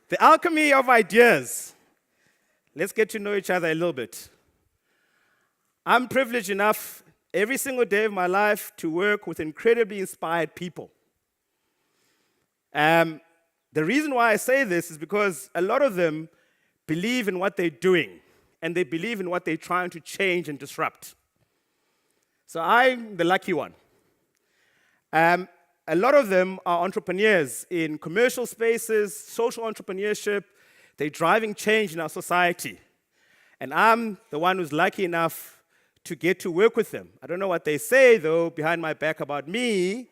The alchemy of ideas. Let's get to know each other a little bit. I'm privileged enough every single day of my life to work with incredibly inspired people. The reason why I say this is because a lot of them believe in what they're doing, and they believe in what they're trying to change and disrupt. So I'm the lucky one. A lot of them are entrepreneurs in commercial spaces, social entrepreneurship. They're driving change in our society. And I'm the one who's lucky enough to get to work with them. I don't know what they say, though, behind my back about me,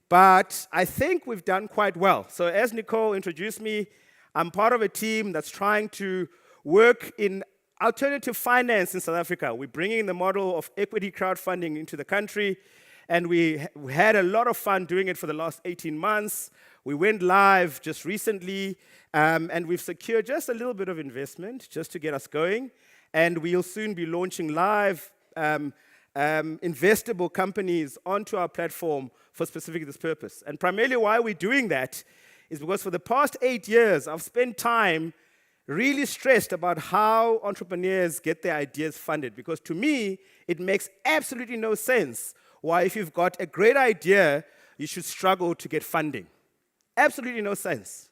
but I think we've done quite well. So as Nicole introduced me, I'm part of a team that's trying to work in alternative finance in South Africa. We're bringing the model of equity crowdfunding into the country, and we had a lot of fun doing it for the last 18 months. We went live just recently, and we've secured just a little bit of investment just to get us going. And we'll soon be launching live investable companies onto our platform for specifically this purpose. And primarily why we're doing that is because for the past 8 years, I've spent time really stressed about how entrepreneurs get their ideas funded. Because to me, it makes absolutely no sense why if you've got a great idea, you should struggle to get funding. Absolutely no sense.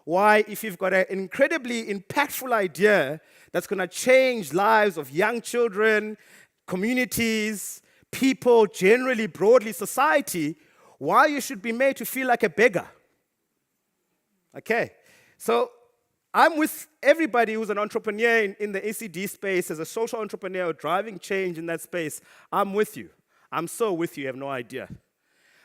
Why if you've got an incredibly impactful idea that's going to change lives of young children, communities, people, generally, broadly, society, why you should be made to feel like a beggar. Okay, so I'm with everybody who's an entrepreneur in the ECD space, as a social entrepreneur driving change in that space. I'm with you. I'm so with you, you have no idea.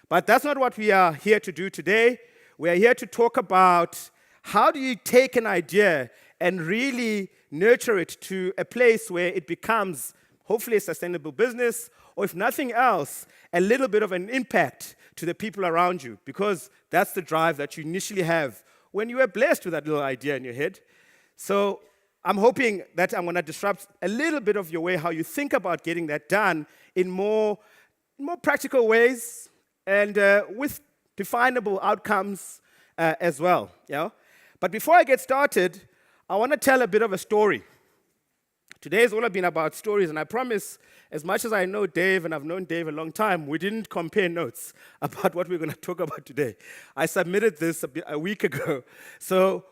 But that's not what we are here to do today. We are here to talk about how do you take an idea and really nurture it to a place where it becomes hopefully a sustainable business, or if nothing else, a little bit of an impact to the people around you, because that's the drive that you initially have when you are blessed with that little idea in your head. So I'm hoping that I'm going to disrupt a little bit of your way, how you think about getting that done in more practical ways and with definable outcomes as well. You know? But before I get started, I want to tell a bit of a story. Today has all been about stories, and I promise, as much as I know Dave, and I've known Dave a long time, we didn't compare notes about what we're going to talk about today. I submitted this a week ago, so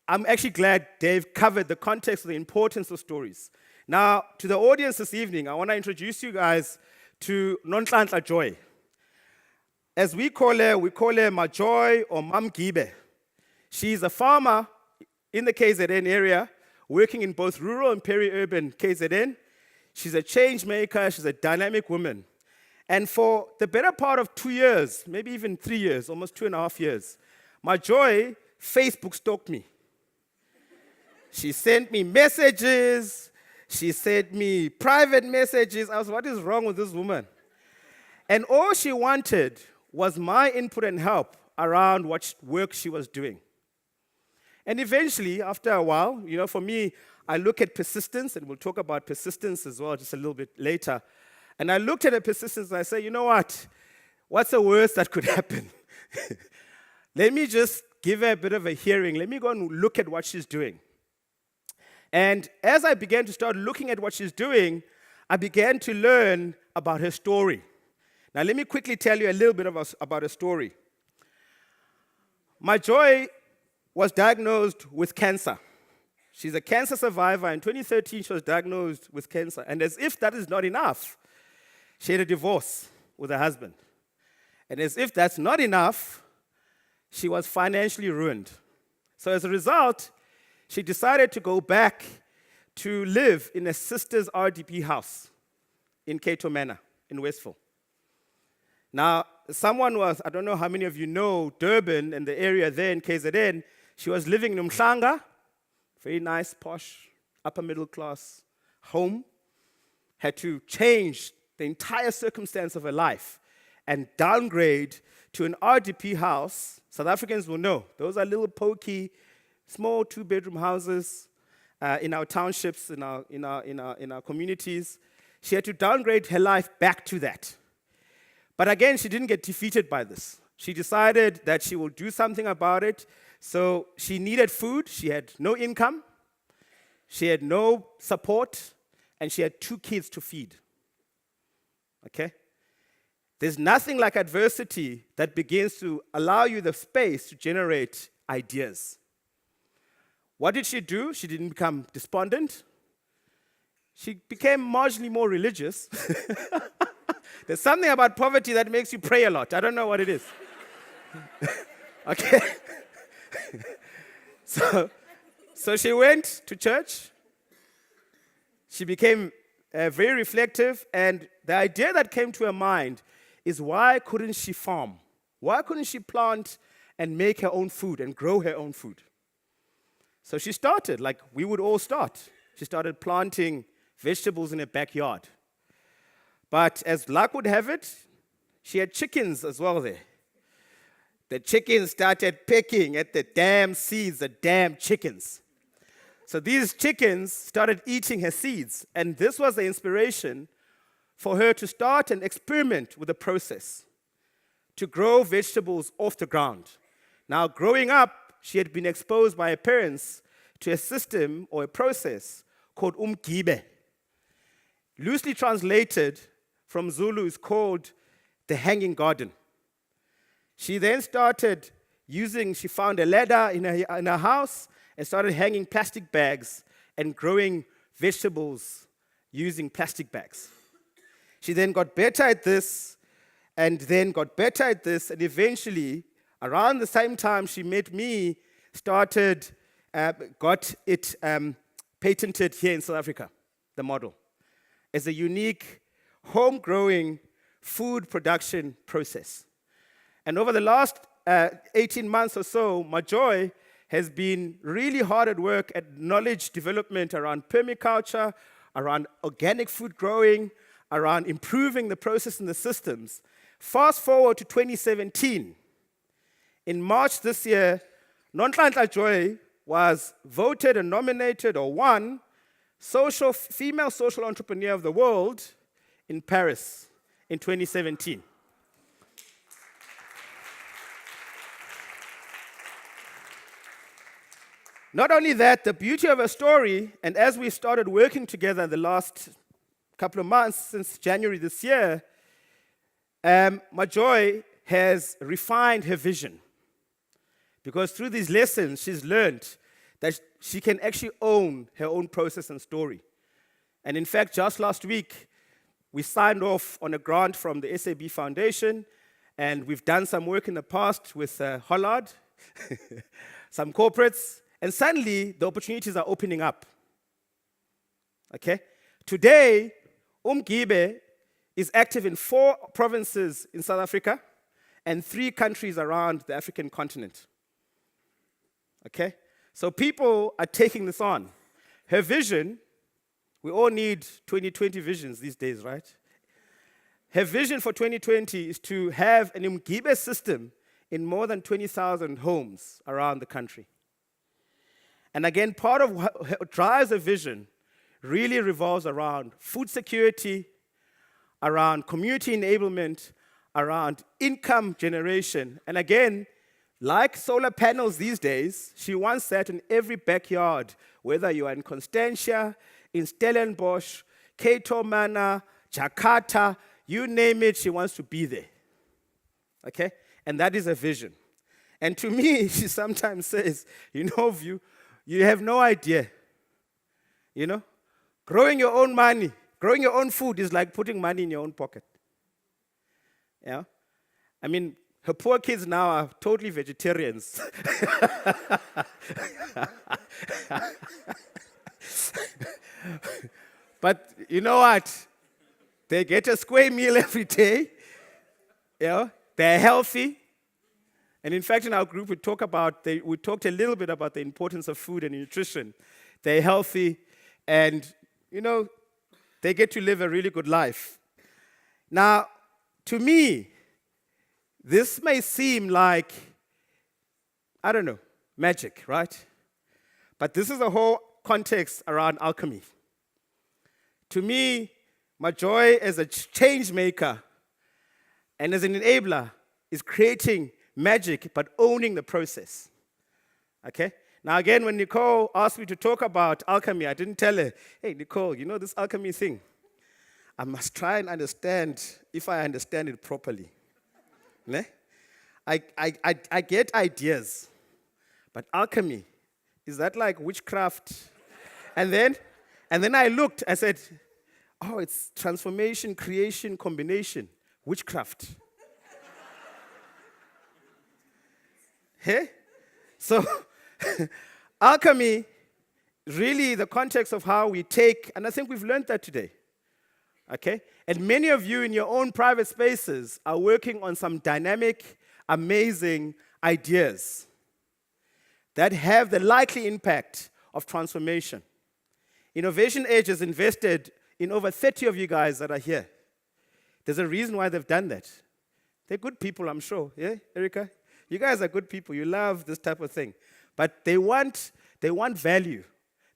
I'm actually glad Dave covered the context of the importance of stories. Now, to the audience this evening, I want to introduce you guys to Nonhlanhla Joy. As we call her Majoy or Mam Gibe. She's a farmer in the KZN area, working in both rural and peri-urban KZN. She's a change maker, she's a dynamic woman. And for the better part of 2 years, maybe even 3 years, almost 2.5 years, Majoy Facebook stalked me. She sent me messages, she sent me private messages. I was, what is wrong with this woman? And all she wanted was my input and help around what work she was doing. And eventually, after a while, you know, for me, I look at persistence, and we'll talk about persistence as well just a little bit later. And I looked at her persistence and I said, you know what? What's the worst that could happen? Let me just give her a bit of a hearing. Let me go and look at what she's doing. And as I began to start looking at what she's doing, I began to learn about her story. Now, let me quickly tell you a little bit about her story. Majoy was diagnosed with cancer. She's a cancer survivor. In 2013, she was diagnosed with cancer. And as if that is not enough, she had a divorce with her husband. And as if that's not enough, she was financially ruined. So as a result, she decided to go back to live in a sister's RDP house in Cato Manor in Westville. Now, someone was, I don't know how many of you know Durban and the area there in KZN. She was living in Umhlanga, very nice, posh, upper middle class home. Had to change the entire circumstance of her life and downgrade to an RDP house. South Africans will know. Those are little pokey, small 2-bedroom houses in our townships, in our communities. She had to downgrade her life back to that. But again, she didn't get defeated by this. She decided that she will do something about it. So she needed food. She had no income. She had no support. And she had 2 kids to feed. Okay? There's nothing like adversity that begins to allow you the space to generate ideas. What did she do? She didn't become despondent. She became marginally more religious. There's something about poverty that makes you pray a lot. I don't know what it is. Okay? So she went to church. She became very reflective, and the idea that came to her mind is, why couldn't she farm? Why couldn't she plant and make her own food and grow her own food? So she started, like we would all start. She started planting vegetables in her backyard. But as luck would have it, she had chickens as well there. The chickens started pecking at the damn seeds, the damn chickens. So these chickens started eating her seeds, and this was the inspiration for her to start and experiment with the process to grow vegetables off the ground. Now, growing up, she had been exposed by her parents to a system or a process called umgibe. Loosely translated from Zulu is called the hanging garden. She then started she found a ladder in her house and started hanging plastic bags and growing vegetables using plastic bags. She then got better at this, and eventually, around the same time she met me, got it patented here in South Africa, the model, as a unique home-growing food production process. And over the last 18 months or so, Majoy has been really hard at work at knowledge development around permaculture, around organic food growing, around improving the process and the systems. Fast forward to 2017. In March this year, Nonhlanhla Joy was voted and nominated or won female social entrepreneur of the world in Paris in 2017. Not only that, the beauty of her story, and as we started working together in the last couple of months, since January this year, Majoy has refined her vision. Because through these lessons, she's learned that she can actually own her own process and story. And in fact, just last week, we signed off on a grant from the SAB Foundation, and we've done some work in the past with Hollard, some corporates, and suddenly the opportunities are opening up. Okay? Today, umgibe is active in 4 provinces in South Africa and 3 countries around the African continent. Okay? So people are taking this on. Her vision, we all need 2020 visions these days, right? Her vision for 2020 is to have an umgibe system in more than 20,000 homes around the country. And again, part of what drives her vision really revolves around food security, around community enablement, around income generation. And again, like solar panels these days, she wants that in every backyard, whether you are in Constantia, in Stellenbosch, Cato Manor, Jakarta, you name it, she wants to be there. Okay? And that is a vision. And to me, she sometimes says, you have no idea. Growing your own money, growing your own food is like putting money in your own pocket. Yeah? I mean, her poor kids now are totally vegetarians. But you know what? They get a square meal every day. They're healthy. And in fact, in our group, we talked a little bit about the importance of food and nutrition. They're healthy, and, they get to live a really good life. Now, to me, this may seem like, magic, right? But this is a whole context around alchemy. To me, Majoy as a change maker and as an enabler is creating magic, but owning the process. Okay? Now, again, when Nicole asked me to talk about alchemy, I didn't tell her, hey, Nicole, you know this alchemy thing? I must try and understand if I understand it properly. Ne? I get ideas, but alchemy, is that like witchcraft? And then I looked, I said, oh, it's transformation, creation, combination, witchcraft. Hey? So, alchemy, really the context of how we take, and I think we've learned that today. Okay? And many of you in your own private spaces are working on some dynamic, amazing ideas that have the likely impact of transformation. Innovation Edge has invested in over 30 of you guys that are here. There's a reason why they've done that. They're good people, I'm sure. Yeah, Erica? You guys are good people. You love this type of thing. But they want value.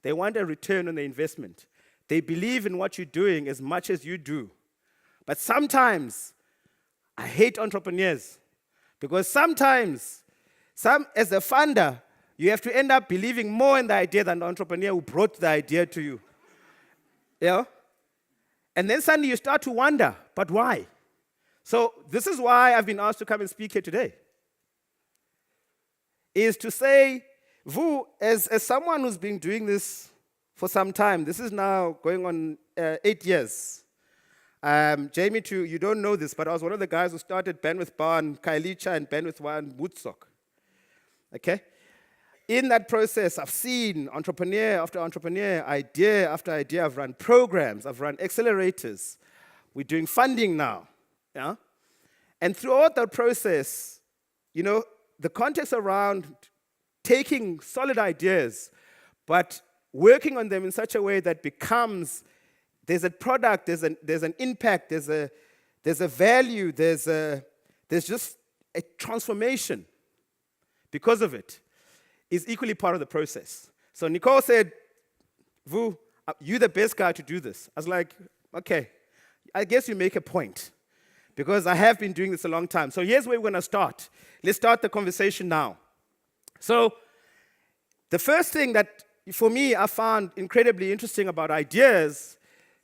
They want a return on the investment. They believe in what you're doing as much as you do. But sometimes, I hate entrepreneurs. Because sometimes, as a funder, you have to end up believing more in the idea than the entrepreneur who brought the idea to you. Yeah? And then suddenly you start to wonder, but why? So this is why I've been asked to come and speak here today. Is to say, Vu, as someone who's been doing this for some time, this is now going on 8 years. Jamie, too, you don't know this, but I was one of the guys who started Bandwidth Bar and Kailicha and Bandwidth One Woodstock. Okay? In that process, I've seen entrepreneur after entrepreneur, idea after idea. I've run programs, I've run accelerators. We're doing funding now. Yeah? And throughout that process, you know, the context around taking solid ideas, but working on them in such a way that becomes, there's a product, there's an impact, there's a value, there's just a transformation because of it, is equally part of the process. So Nicole said, Vu, you're the best guy to do this. I was like, okay, I guess you make a point, because I have been doing this a long time. So here's where we're going to start. Let's start the conversation now. So the first thing that, for me, I found incredibly interesting about ideas,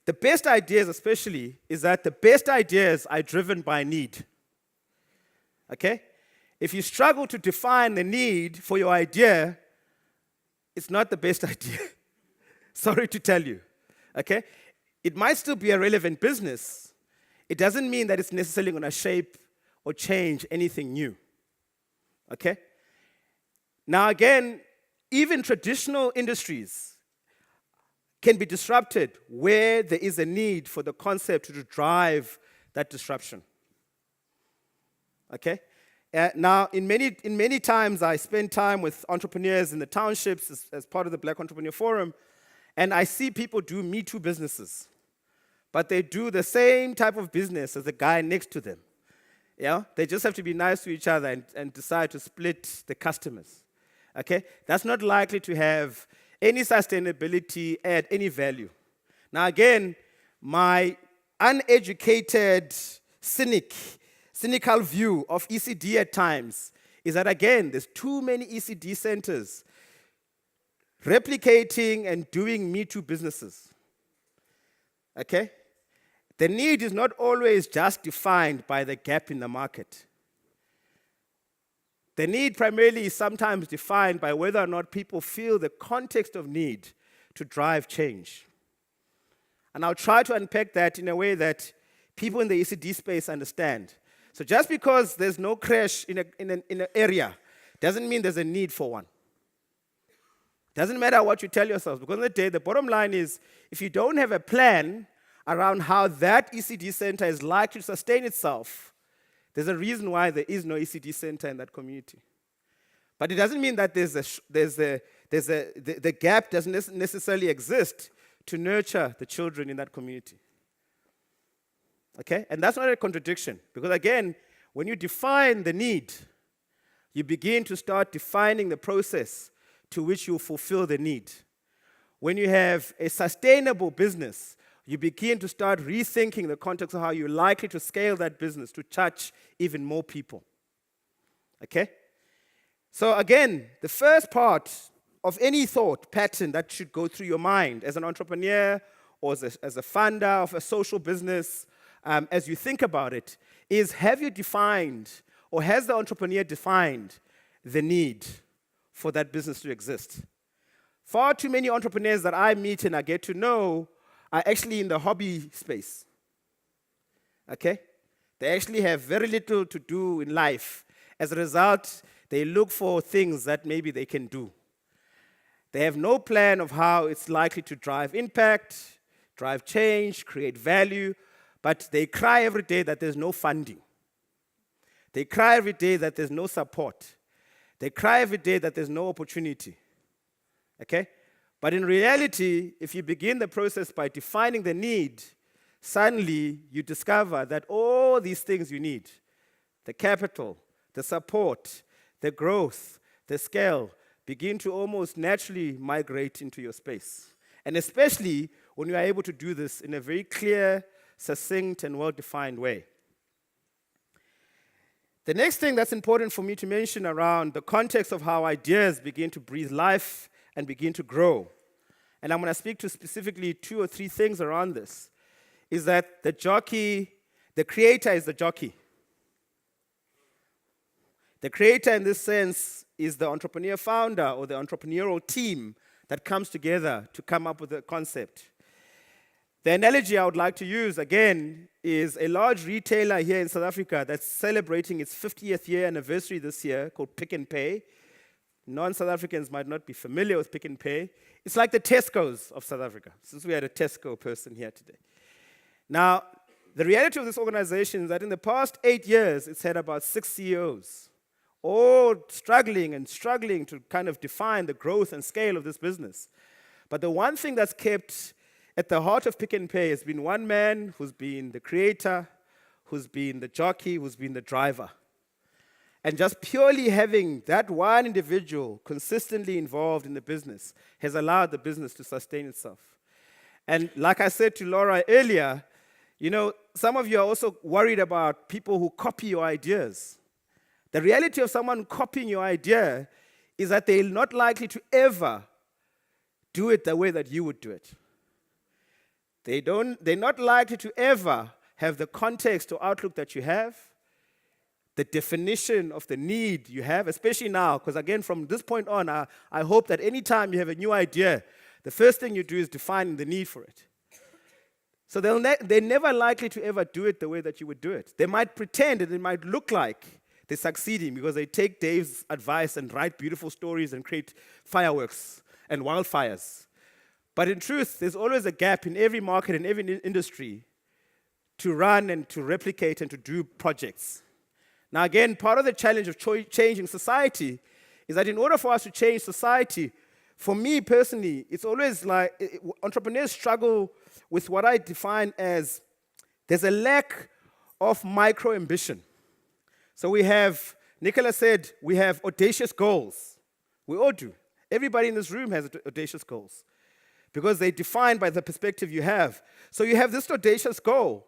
the best ideas especially, is that the best ideas are driven by need. Okay? If you struggle to define the need for your idea, it's not the best idea. Sorry to tell you. Okay? It might still be a relevant business. It doesn't mean that it's necessarily going to shape or change anything new. Okay? Now again, even traditional industries can be disrupted where there is a need for the concept to drive that disruption. Okay? Now, in many times, I spend time with entrepreneurs in the townships as part of the Black Entrepreneur Forum, and I see people do Me Too businesses. But they do the same type of business as the guy next to them. Yeah? They just have to be nice to each other and decide to split the customers. Okay? That's not likely to have any sustainability, add any value. Now again, my uneducated, cynical view of ECD at times is that, again, there's too many ECD centers replicating and doing Me Too businesses. Okay? The need is not always just defined by the gap in the market. The need primarily is sometimes defined by whether or not people feel the context of need to drive change. And I'll try to unpack that in a way that people in the ECD space understand. So just because there's no crash in an area doesn't mean there's a need for one. Doesn't matter what you tell yourselves, because in the day, the bottom line is, if you don't have a plan around how that ECD center is likely to sustain itself, there's a reason why there is no ECD center in that community. But it doesn't mean that the gap doesn't necessarily exist to nurture the children in that community. Okay? And that's not a contradiction, because again, when you define the need, you begin to start defining the process to which you fulfill the need. When you have a sustainable business, you begin to start rethinking the context of how you're likely to scale that business to touch even more people. Okay? So again, the first part of any thought pattern that should go through your mind as an entrepreneur or as a funder of a social business, as you think about it, is have you defined or has the entrepreneur defined the need for that business to exist? Far too many entrepreneurs that I meet and I get to know are actually in the hobby space. Okay? They actually have very little to do in life. As a result, they look for things that maybe they can do. They have no plan of how it's likely to drive impact, drive change, create value, but they cry every day that there's no funding. They cry every day that there's no support. They cry every day that there's no opportunity. Okay? But in reality, if you begin the process by defining the need, suddenly you discover that all these things you need, the capital, the support, the growth, the scale, begin to almost naturally migrate into your space. And especially when you are able to do this in a very clear, succinct, and well-defined way. The next thing that's important for me to mention around the context of how ideas begin to breathe life and begin to grow, and I'm going to speak to specifically 2 or 3 things around this, is that the creator is the jockey. The creator in this sense is the entrepreneur founder or the entrepreneurial team that comes together to come up with a concept. The analogy I would like to use, again, is a large retailer here in South Africa that's celebrating its 50th year anniversary this year called Pick n Pay. Non-South Africans might not be familiar with Pick n Pay. It's like the Tesco's of South Africa, since we had a Tesco person here today. Now, the reality of this organization is that in the past 8 years, it's had about 6 CEOs, all struggling to kind of define the growth and scale of this business. But the one thing that's kept at the heart of Pick n Pay has been one man who's been the creator, who's been the jockey, who's been the driver. And just purely having that one individual consistently involved in the business has allowed the business to sustain itself. And like I said to Laura earlier, some of you are also worried about people who copy your ideas. The reality of someone copying your idea is that they're not likely to ever do it the way that you would do it. They're not likely to ever have the context or outlook that you have, the definition of the need you have, especially now, because again, from this point on, I hope that any time you have a new idea, the first thing you do is define the need for it. So they're never likely to ever do it the way that you would do it. They might pretend and it might look like they're succeeding because they take Dave's advice and write beautiful stories and create fireworks and wildfires. But in truth, there's always a gap in every market and every industry to run and to replicate and to do projects. Now again, part of the challenge of changing society is that in order for us to change society, for me personally, it's always like entrepreneurs struggle with what I define as there's a lack of micro-ambition. So we have, Nicola said, we have audacious goals. We all do. Everybody in this room has audacious goals because they're defined by the perspective you have. So you have this audacious goal,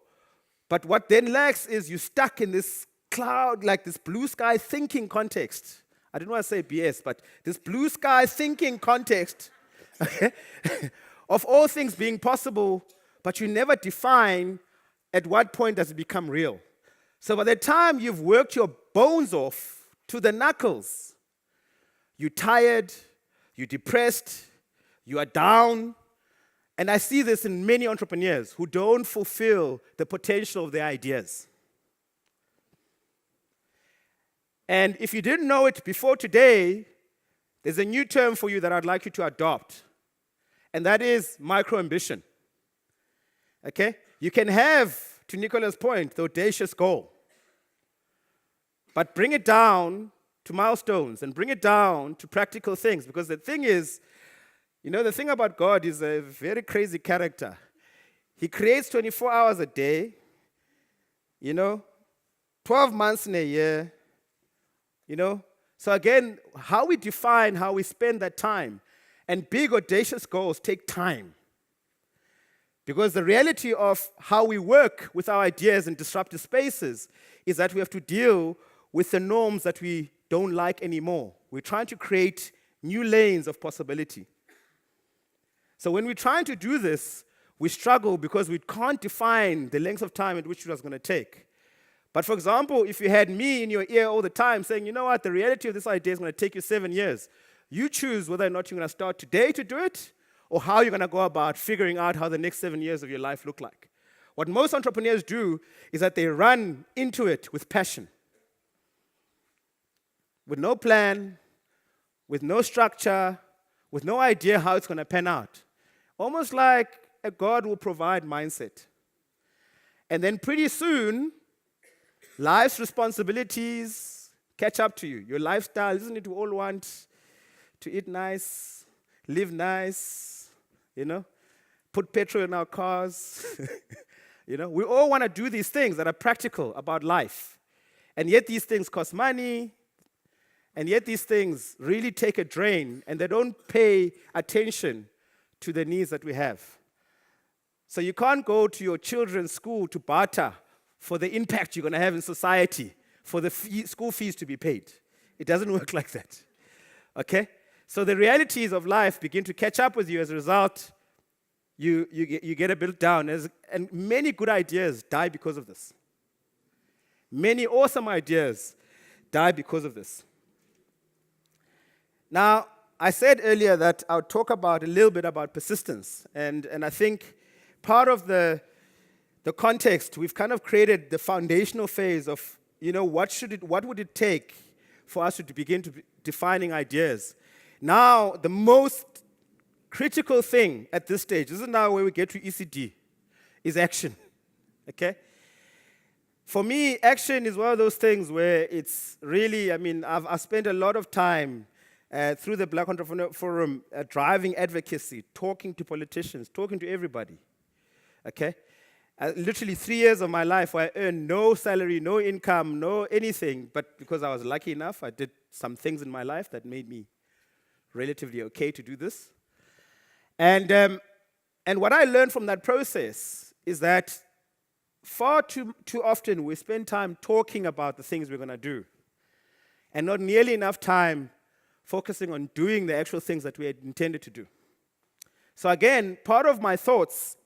but what then lacks is you're stuck in this cloud, like this blue sky thinking context. I didn't want to say BS, but this blue sky thinking context of all things being possible, but you never define at what point does it become real. So by the time you've worked your bones off to the knuckles, you're tired, you're depressed, you are down. And I see this in many entrepreneurs who don't fulfill the potential of their ideas. And if you didn't know it before today, there's a new term for you that I'd like you to adopt. And that is micro-ambition. Okay? You can have, to Nicola's point, the audacious goal. But bring it down to milestones and bring it down to practical things. Because the thing is, the thing about God is a very crazy character. He creates 24 hours a day, 12 months in a year, So again, how we define how we spend that time, and big audacious goals take time. Because the reality of how we work with our ideas in disruptive spaces is that we have to deal with the norms that we don't like anymore. We're trying to create new lanes of possibility. So when we're trying to do this, we struggle because we can't define the length of time at which it was going to take. But for example, if you had me in your ear all the time saying, you know what, the reality of this idea is going to take you 7 years. You choose whether or not you're going to start today to do it or how you're going to go about figuring out how the next 7 years of your life look like. What most entrepreneurs do is that they run into it with passion, with no plan, with no structure, with no idea how it's going to pan out. Almost like a God will provide mindset. And then pretty soon, life's responsibilities catch up to you. Your lifestyle, isn't it? We all want to eat nice, live nice, put petrol in our cars. We all want to do these things that are practical about life. And yet these things cost money. And yet these things really take a drain. And they don't pay attention to the needs that we have. So you can't go to your children's school to barter for the impact you're going to have in society, for the school fees to be paid. It doesn't work like that. Okay? So the realities of life begin to catch up with you. As a result, you get a bit down. And many good ideas die because of this. Many awesome ideas die because of this. Now, I said earlier that I would talk a little bit about persistence. And I think part of the context, we've kind of created the foundational phase of, what would it take for us to begin to defining ideas. Now, the most critical thing at this stage, this is now where we get to ECD, is action. Okay? For me, action is one of those things where it's really, I've spent a lot of time through the Black Entrepreneur Forum driving advocacy, talking to politicians, talking to everybody. Okay? Literally 3 years of my life where I earned no salary, no income, no anything, but because I was lucky enough, I did some things in my life that made me relatively okay to do this. And what I learned from that process is that far too often we spend time talking about the things we're going to do and not nearly enough time focusing on doing the actual things that we had intended to do. So again, part of my thoughts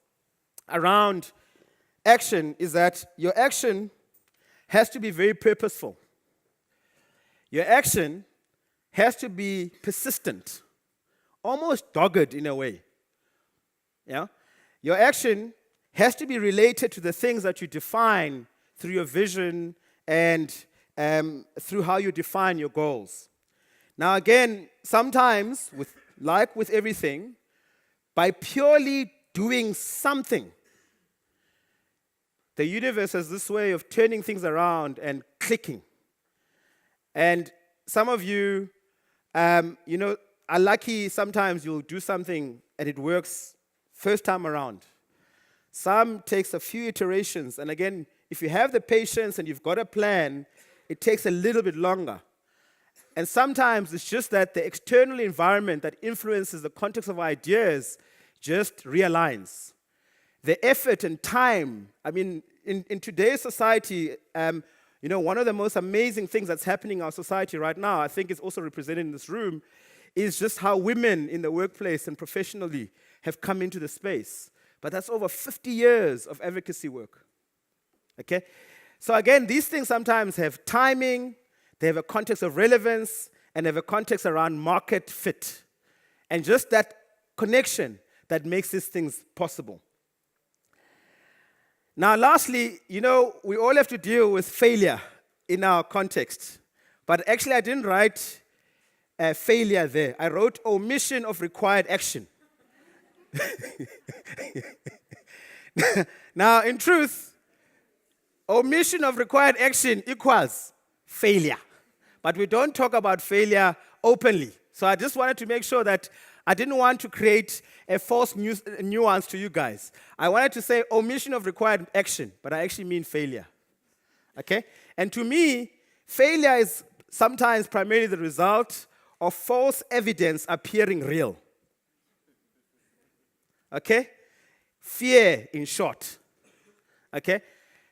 around action is that your action has to be very purposeful. Your action has to be persistent, almost dogged in a way. Yeah? Your action has to be related to the things that you define through your vision and through how you define your goals. Now again, sometimes, like with everything, by purely doing something, the universe has this way of turning things around and clicking. And some of you, are lucky sometimes you'll do something and it works first time around. Some takes a few iterations. And again, if you have the patience and you've got a plan, it takes a little bit longer. And sometimes it's just that the external environment that influences the context of ideas just realigns. The effort and time, in today's society, one of the most amazing things that's happening in our society right now, I think is also represented in this room, is just how women in the workplace and professionally have come into the space. But that's over 50 years of advocacy work. Okay? So again, these things sometimes have timing, they have a context of relevance, and they have a context around market fit. And just that connection that makes these things possible. Now, lastly, we all have to deal with failure in our context. But actually, I didn't write failure there. I wrote omission of required action. Now, in truth, omission of required action equals failure. But we don't talk about failure openly. So I just wanted to make sure that I didn't want to create a false nuance to you guys. I wanted to say omission of required action, but I actually mean failure. Okay? And to me, failure is sometimes primarily the result of false evidence appearing real. Okay? Fear, in short. Okay?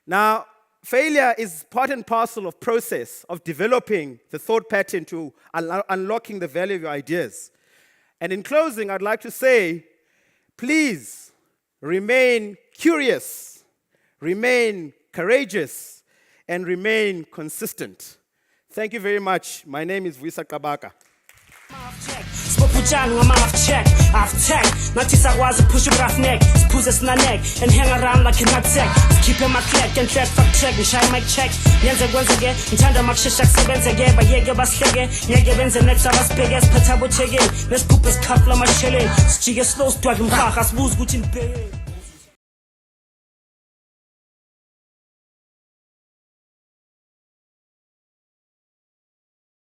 Now, failure is part and parcel of process of developing the thought pattern to unlocking the value of your ideas. And in closing, I'd like to say, please remain curious, remain courageous, and remain consistent. Thank you very much. My name is Vuyisa Qabaka. I've tech, not to was a push your neck, push us neck, and hang around like a nutsack. Keep him a click and track fact check and shine my check. Yenza once again, and Tanda Makshak Sevens again, but Yega Baslege, Yegavens and next of us big as Patabo Chegin. Let's poop his cup, Lama Shilling. Stiga slow, dragon, as moves, good in bed.